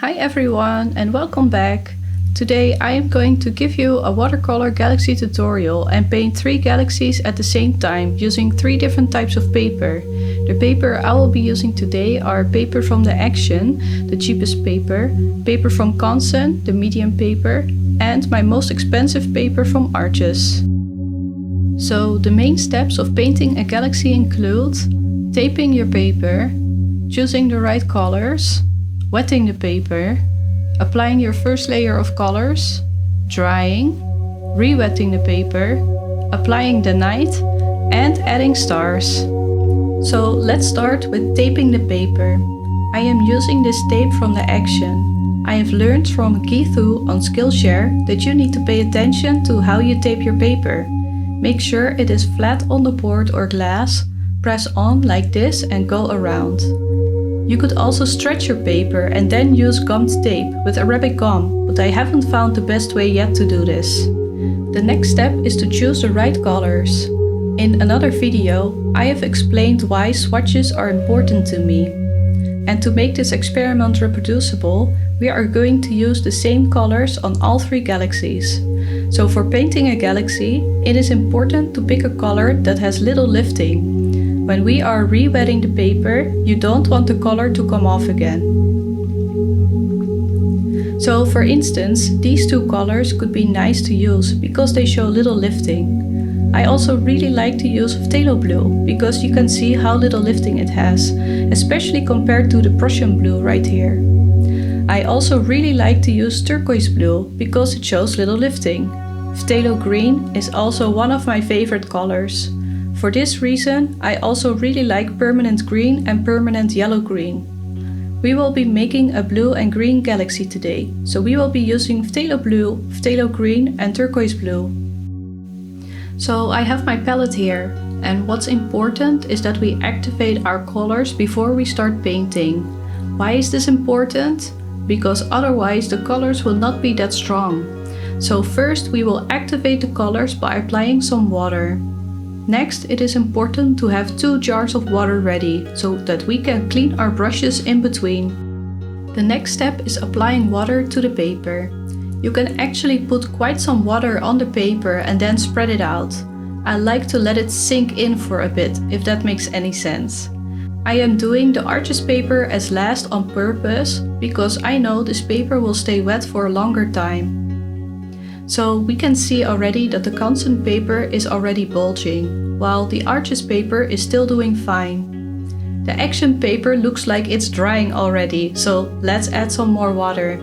Hi everyone and welcome back. Today I am going to give you a watercolor galaxy tutorial and paint 3 galaxies at the same time using 3 different types of paper. The paper I will be using today are paper from the Action, the cheapest paper, paper from Canson, the medium paper, and my most expensive paper from Arches. So the main steps of painting a galaxy include taping your paper, choosing the right colors, wetting the paper, applying your first layer of colors, drying, re-wetting the paper, applying the night, and adding stars. So let's start with taping the paper. I am using this tape from the Action. I have learned from Geethu on Skillshare that you need to pay attention to how you tape your paper. Make sure it is flat on the board or glass, press on like this and go around. You could also stretch your paper and then use gummed tape with Arabic gum, but I haven't found the best way yet to do this. The next step is to choose the right colors. In another video, I have explained why swatches are important to me. And to make this experiment reproducible, we are going to use the same colors on all 3 galaxies. So for painting a galaxy, it is important to pick a color that has little lifting. When we are re-wetting the paper, you don't want the color to come off again. So for instance, these 2 colors could be nice to use because they show little lifting. I also really like to use phthalo blue because you can see how little lifting it has, especially compared to the Prussian blue right here. I also really like to use turquoise blue because it shows little lifting. Phthalo green is also one of my favorite colors. For this reason, I also really like permanent green and permanent yellow green. We will be making a blue and green galaxy today, so we will be using phthalo blue, phthalo green and turquoise blue. So I have my palette here, and what's important is that we activate our colors before we start painting. Why is this important? Because otherwise the colors will not be that strong. So first we will activate the colors by applying some water. Next, it is important to have 2 jars of water ready, so that we can clean our brushes in between. The next step is applying water to the paper. You can actually put quite some water on the paper and then spread it out. I like to let it sink in for a bit, if that makes any sense. I am doing the Arches paper as last on purpose, because I know this paper will stay wet for a longer time. So we can see already that the Canson paper is already bulging, while the Arches paper is still doing fine. The Action paper looks like it's drying already, so let's add some more water.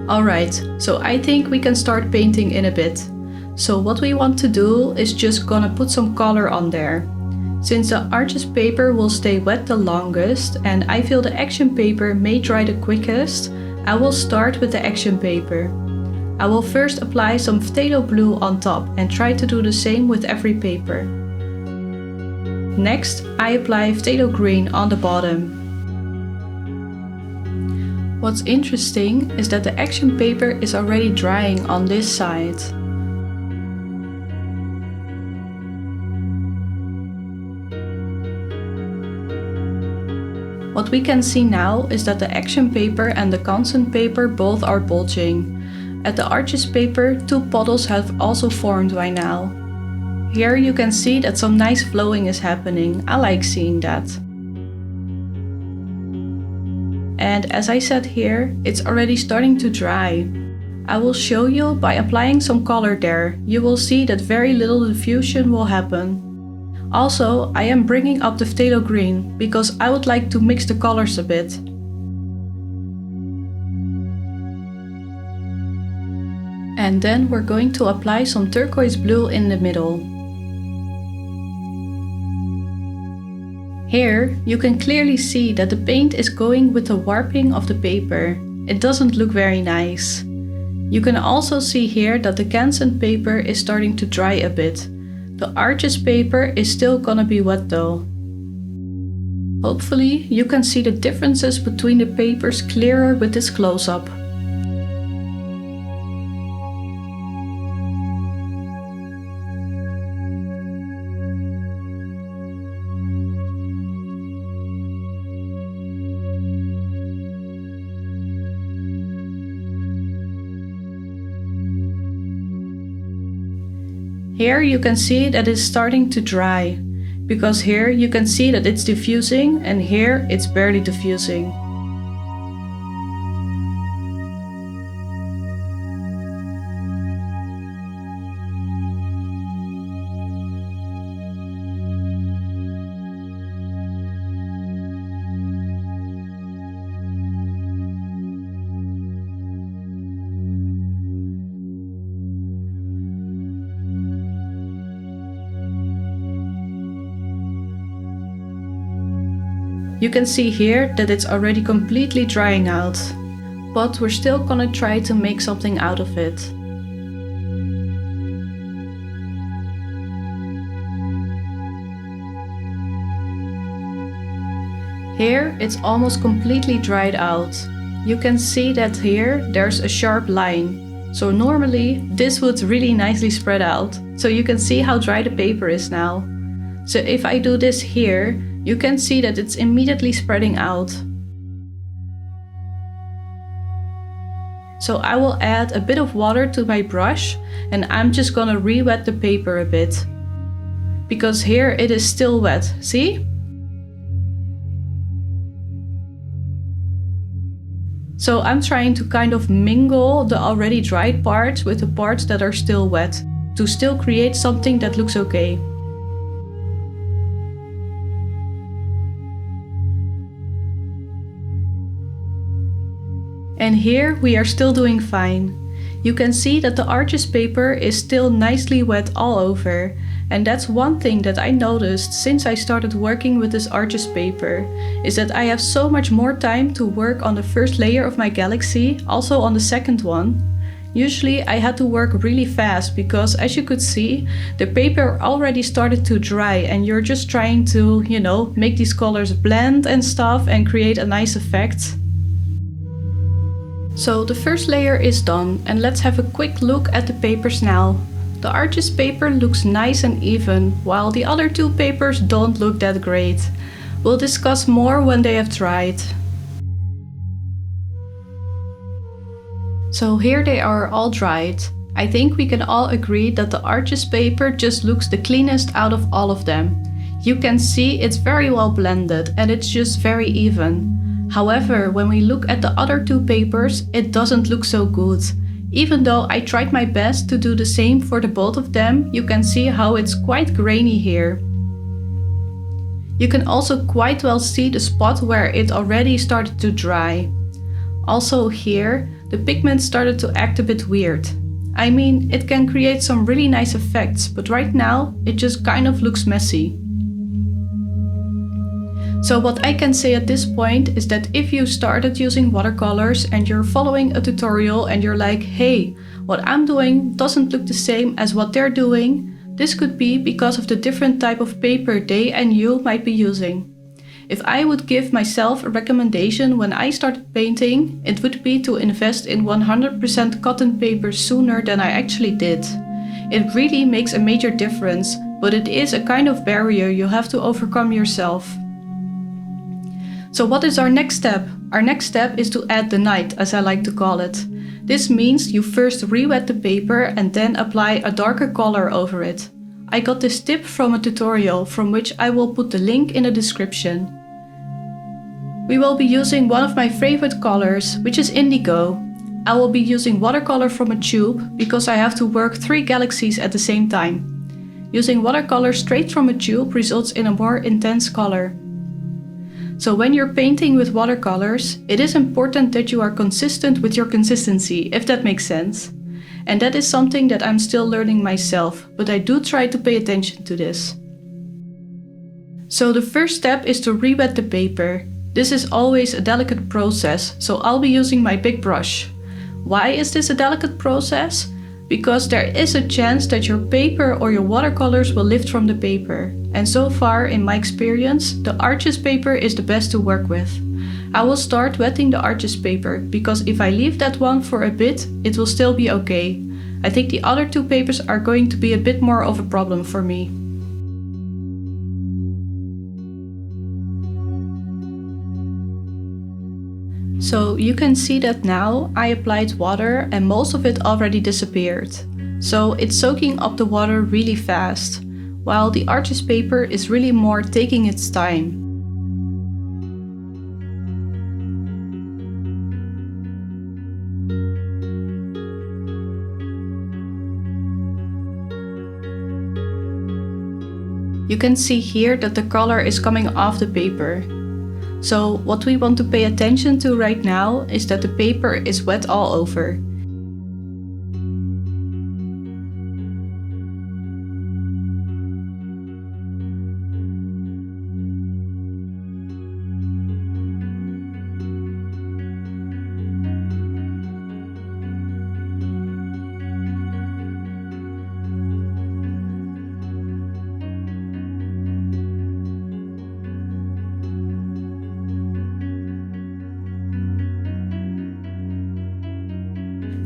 Alright, so I think we can start painting in a bit. So what we want to do is just gonna put some color on there. Since the Arches paper will stay wet the longest and I feel the Action paper may dry the quickest, I will start with the Action paper. I will first apply some phthalo blue on top and try to do the same with every paper. Next, I apply phthalo green on the bottom. What's interesting is that the Action paper is already drying on this side. What we can see now is that the Action paper and the Canson paper both are bulging. At the Arches paper, 2 puddles have also formed by now. Here you can see that some nice flowing is happening. I like seeing that. And as I said here, it's already starting to dry. I will show you by applying some color there. You will see that very little diffusion will happen. Also, I am bringing up the phthalo green because I would like to mix the colors a bit. And then we're going to apply some turquoise blue in the middle. Here you can clearly see that the paint is going with the warping of the paper. It doesn't look very nice. You can also see here that the Canson paper is starting to dry a bit. The Arches paper is still gonna be wet though. Hopefully you can see the differences between the papers clearer with this close-up. Here you can see that it's starting to dry, because here you can see that it's diffusing and here it's barely diffusing. You can see here that it's already completely drying out, but we're still gonna try to make something out of it. Here it's almost completely dried out. You can see that here there's a sharp line. So normally this would really nicely spread out. So you can see how dry the paper is now. So if I do this here, you can see that it's immediately spreading out. So I will add a bit of water to my brush and I'm just gonna re-wet the paper a bit. Because here it is still wet, see? So I'm trying to kind of mingle the already dried parts with the parts that are still wet, to still create something that looks okay. And here we are still doing fine. You can see that the arches paper is still nicely wet all over. And that's one thing that I noticed since I started working with this arches paper, is that I have so much more time to work on the first layer of my galaxy, also on the second one. Usually I had to work really fast because, as you could see, the paper already started to dry and you're just trying to, you know, make these colors blend and stuff and create a nice effect. So the first layer is done and let's have a quick look at the papers now. The arches paper looks nice and even, while the other two papers don't look that great. We'll discuss more when they have dried. So here they are all dried. I think we can all agree that the arches paper just looks the cleanest out of all of them. You can see it's very well blended and it's just very even. However, when we look at the other two papers, it doesn't look so good. Even though I tried my best to do the same for the both of them, you can see how it's quite grainy here. You can also quite well see the spot where it already started to dry. Also here, the pigment started to act a bit weird. I mean, it can create some really nice effects, but right now it just kind of looks messy. So what I can say at this point is that if you started using watercolors and you're following a tutorial and you're like, hey, what I'm doing doesn't look the same as what they're doing, this could be because of the different type of paper they and you might be using. If I would give myself a recommendation when I started painting, it would be to invest in 100% cotton paper sooner than I actually did. It really makes a major difference, but it is a kind of barrier you have to overcome yourself. So what is our next step? Our next step is to add the night, as I like to call it. This means you first re-wet the paper and then apply a darker color over it. I got this tip from a tutorial from which I will put the link in the description. We will be using one of my favorite colors, which is indigo. I will be using watercolor from a tube because I have to work 3 galaxies at the same time. Using watercolor straight from a tube results in a more intense color. So when you're painting with watercolors, it is important that you are consistent with your consistency, if that makes sense. And that is something that I'm still learning myself, but I do try to pay attention to this. So the first step is to re-wet the paper. This is always a delicate process, so I'll be using my big brush. Why is this a delicate process? Because there is a chance that your paper or your watercolors will lift from the paper. And so far, in my experience, the arches paper is the best to work with. I will start wetting the arches paper, because if I leave that one for a bit, it will still be okay. I think the other two papers are going to be a bit more of a problem for me. So you can see that now I applied water and most of it already disappeared. So it's soaking up the water really fast, while the artist paper is really more taking its time. You can see here that the color is coming off the paper. So what we want to pay attention to right now is that the paper is wet all over.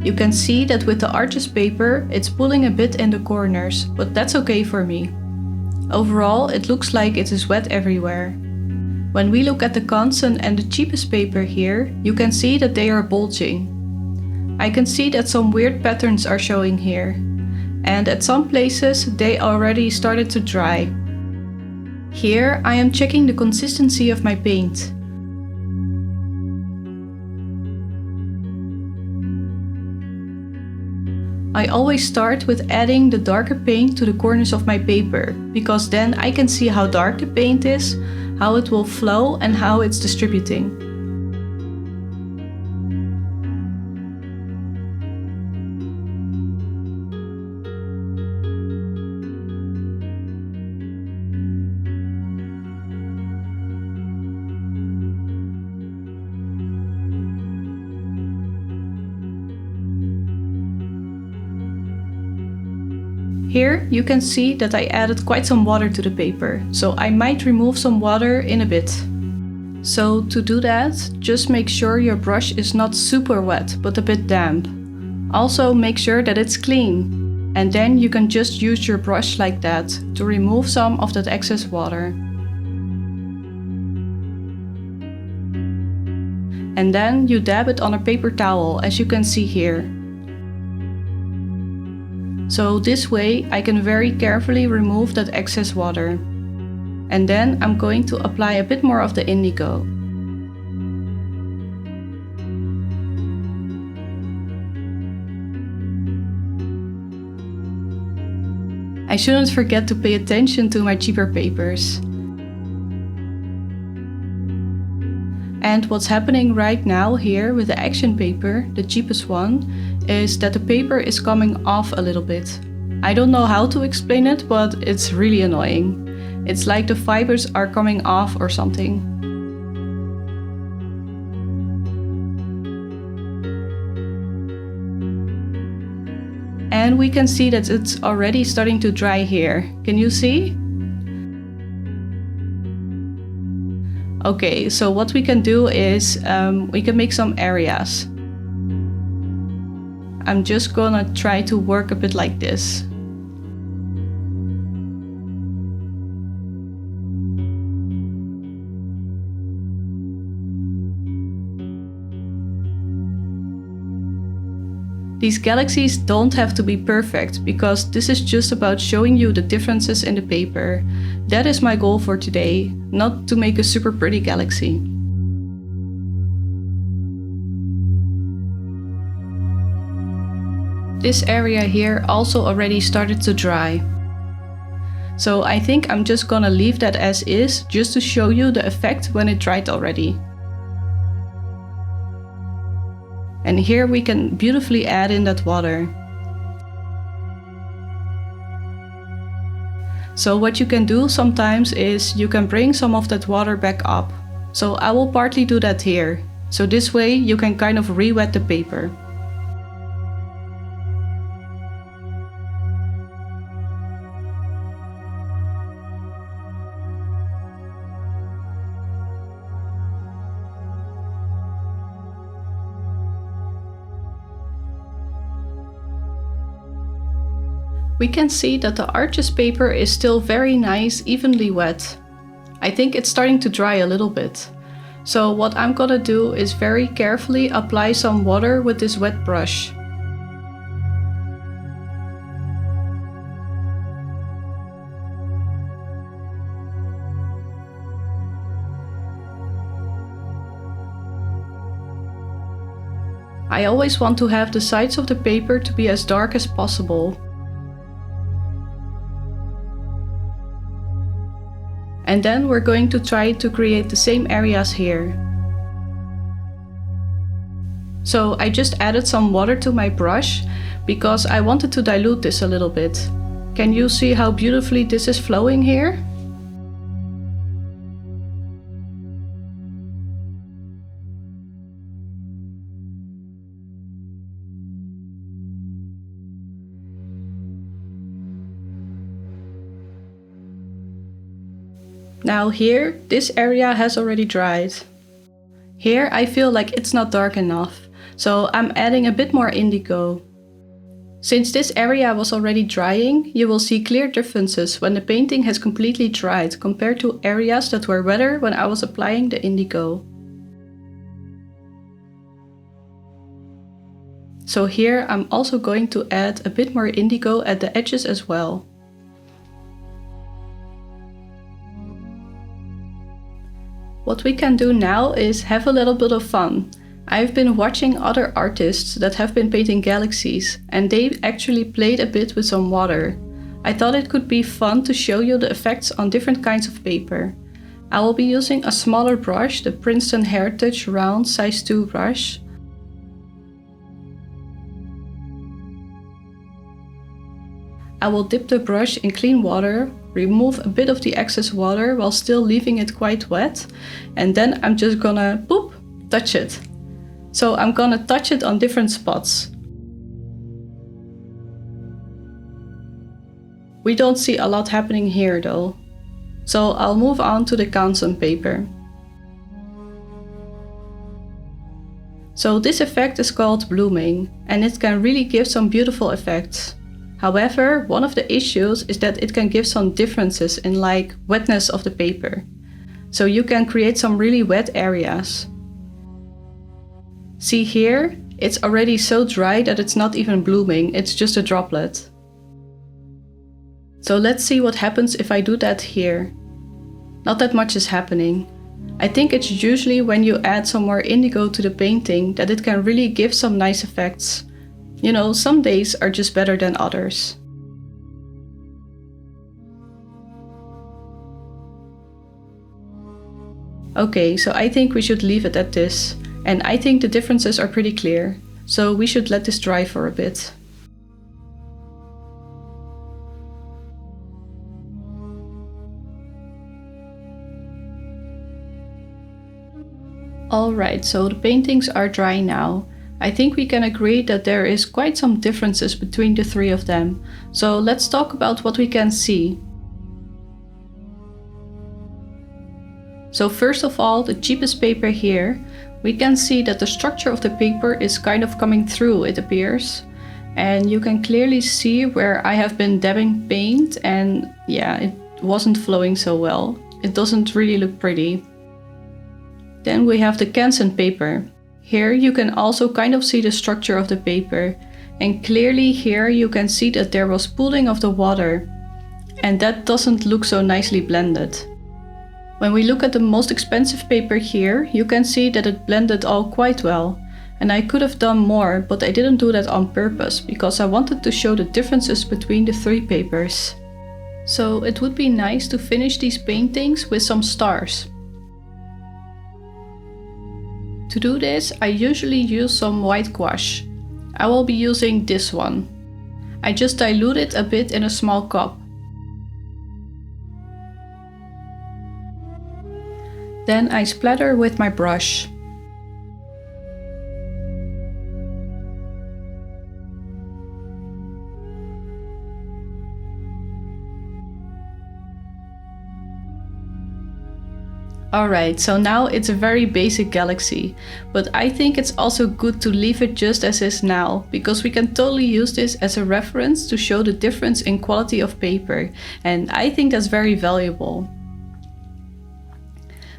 You can see that with the artist paper it's pulling a bit in the corners, but that's okay for me. Overall, it looks like it is wet everywhere. When we look at the Canson and the cheapest paper here, you can see that they are bulging. I can see that some weird patterns are showing here, and at some places they already started to dry. Here I am checking the consistency of my paint. I always start with adding the darker paint to the corners of my paper, because then I can see how dark the paint is, how it will flow and how it's distributing. Here you can see that I added quite some water to the paper, so I might remove some water in a bit. So to do that, just make sure your brush is not super wet, but a bit damp. Also make sure that it's clean, and then you can just use your brush like that to remove some of that excess water. And then you dab it on a paper towel, as you can see here. So this way I can very carefully remove that excess water. And then I'm going to apply a bit more of the indigo. I shouldn't forget to pay attention to my cheaper papers. And what's happening right now here with the action paper, the cheapest one, is that the paper is coming off a little bit. I don't know how to explain it, but it's really annoying. It's like the fibers are coming off or something. And we can see that it's already starting to dry here. Can you see? Okay, so what we can do is we can make some areas. I'm just gonna try to work a bit like this. These galaxies don't have to be perfect, because this is just about showing you the differences in the paper. That is my goal for today, not to make a super pretty galaxy. This area here also already started to dry. So I think I'm just gonna leave that as is, just to show you the effect when it dried already. And here we can beautifully add in that water. So what you can do sometimes is you can bring some of that water back up. So I will partly do that here. So this way you can kind of re-wet the paper. We can see that the artist paper is still very nice, evenly wet. I think it's starting to dry a little bit. So what I'm gonna do is very carefully apply some water with this wet brush. I always want to have the sides of the paper to be as dark as possible. And then we're going to try to create the same areas here. So I just added some water to my brush because I wanted to dilute this a little bit. Can you see how beautifully this is flowing here? Now here, this area has already dried. Here I feel like it's not dark enough, so I'm adding a bit more indigo. Since this area was already drying, you will see clear differences when the painting has completely dried compared to areas that were wetter when I was applying the indigo. So here I'm also going to add a bit more indigo at the edges as well. What we can do now is have a little bit of fun. I've been watching other artists that have been painting galaxies, and they actually played a bit with some water. I thought it could be fun to show you the effects on different kinds of paper. I will be using a smaller brush, the Princeton Heritage Round size 2 brush. I will dip the brush in clean water, remove a bit of the excess water while still leaving it quite wet, and then I'm just gonna boop, touch it. So I'm gonna touch it on different spots. We don't see a lot happening here though. So I'll move on to the Canson paper. So this effect is called blooming, and it can really give some beautiful effects. However, one of the issues is that it can give some differences in like wetness of the paper. So you can create some really wet areas. See here, it's already so dry that it's not even blooming, it's just a droplet. So let's see what happens if I do that here. Not that much is happening. I think it's usually when you add some more indigo to the painting that it can really give some nice effects. You know, some days are just better than others. Okay, so I think we should leave it at this. And I think the differences are pretty clear. So we should let this dry for a bit. Alright, so the paintings are dry now. I think we can agree that there is quite some differences between the three of them. So let's talk about what we can see. So first of all, the cheapest paper here, we can see that the structure of the paper is kind of coming through, it appears. And you can clearly see where I have been dabbing paint, and yeah, it wasn't flowing so well. It doesn't really look pretty. Then we have the Canson paper. Here you can also kind of see the structure of the paper, and clearly here you can see that there was pooling of the water, and that doesn't look so nicely blended. When we look at the most expensive paper here, you can see that it blended all quite well, and I could have done more, but I didn't do that on purpose because I wanted to show the differences between the three papers. So it would be nice to finish these paintings with some stars. To do this, I usually use some white gouache. I will be using this one. I just dilute it a bit in a small cup. Then I splatter with my brush. Alright, so now it's a very basic galaxy, but I think it's also good to leave it just as is now, because we can totally use this as a reference to show the difference in quality of paper, and I think that's very valuable.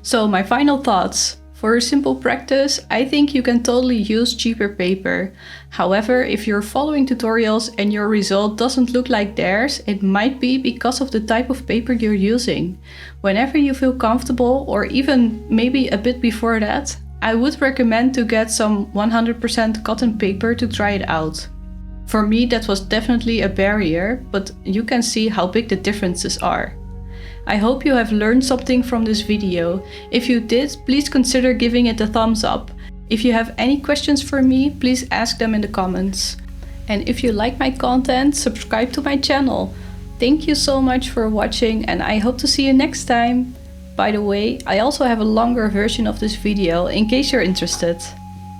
So my final thoughts. For a simple practice, I think you can totally use cheaper paper. However, if you're following tutorials and your result doesn't look like theirs, it might be because of the type of paper you're using. Whenever you feel comfortable, or even maybe a bit before that, I would recommend to get some 100% cotton paper to try it out. For me that was definitely a barrier, but you can see how big the differences are. I hope you have learned something from this video. If you did, please consider giving it a thumbs up. If you have any questions for me, please ask them in the comments. And if you like my content, subscribe to my channel. Thank you so much for watching and I hope to see you next time. By the way, I also have a longer version of this video in case you're interested.